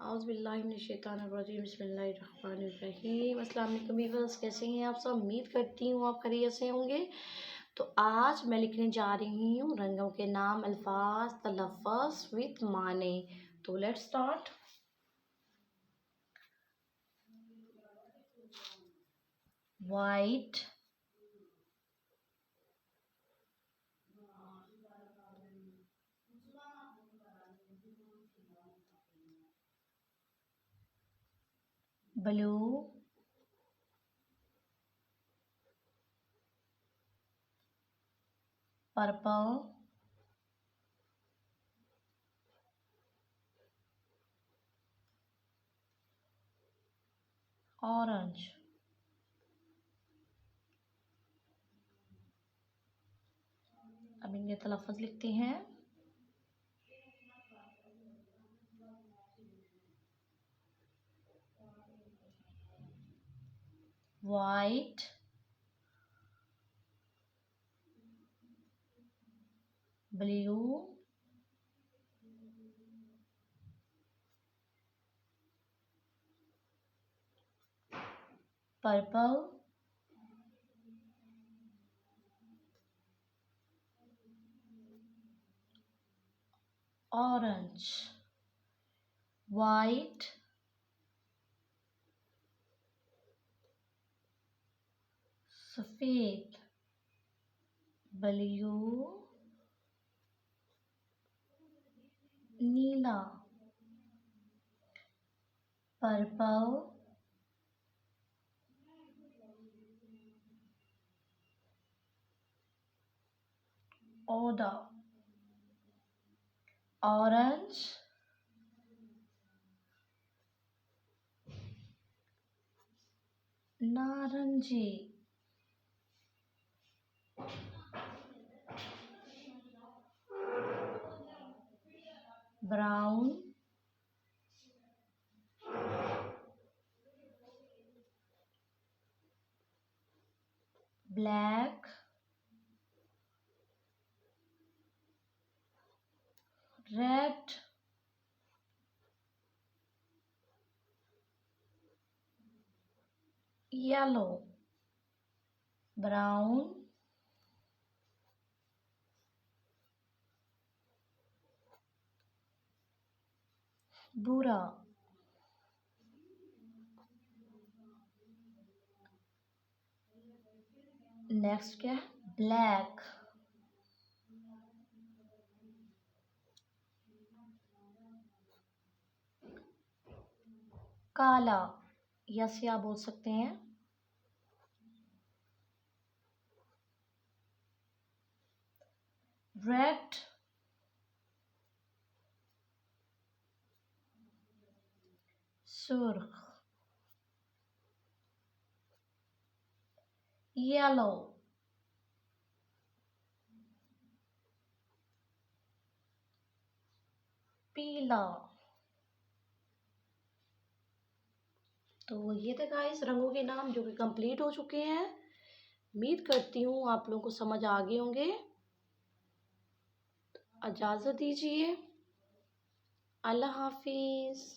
औज़ुबिल्लाहिमिनश्शैतानिर्रजीम बिस्मिल्लाहिर्रहमानिर्रहीम। अस्सलाम वालेकुम व्यूअर्स, कैसे हैं आप सब? उम्मीद करती हूँ आप खैरियत से होंगे। तो आज मैं लिखने जा रही हूँ रंगों के नाम, अल्फाज, तलफ़्फ़ुज़ विद माने। तो let's start. White, blue, purple, orange, अब इनके तलफ़्फ़ुज़ लिखते हैं। White, blue, purple, orange, white, सफ़ेद, ब्लू, नीला, पर्पल, ओदा, ऑरेंज, नारंगी, brown, black, red, yellow, brown, भूरा, नेक्स्ट क्या है? ब्लैक, काला या स्याह बोल सकते हैं, रेड, सुर्ख, येलो, पीला। तो ये थे गाइस रंगों के नाम जो कि कंप्लीट हो चुके हैं। उम्मीद करती हूँ आप लोगों को समझ आ गए होंगे। इजाज़त दीजिए, अल्लाह हाफिज़।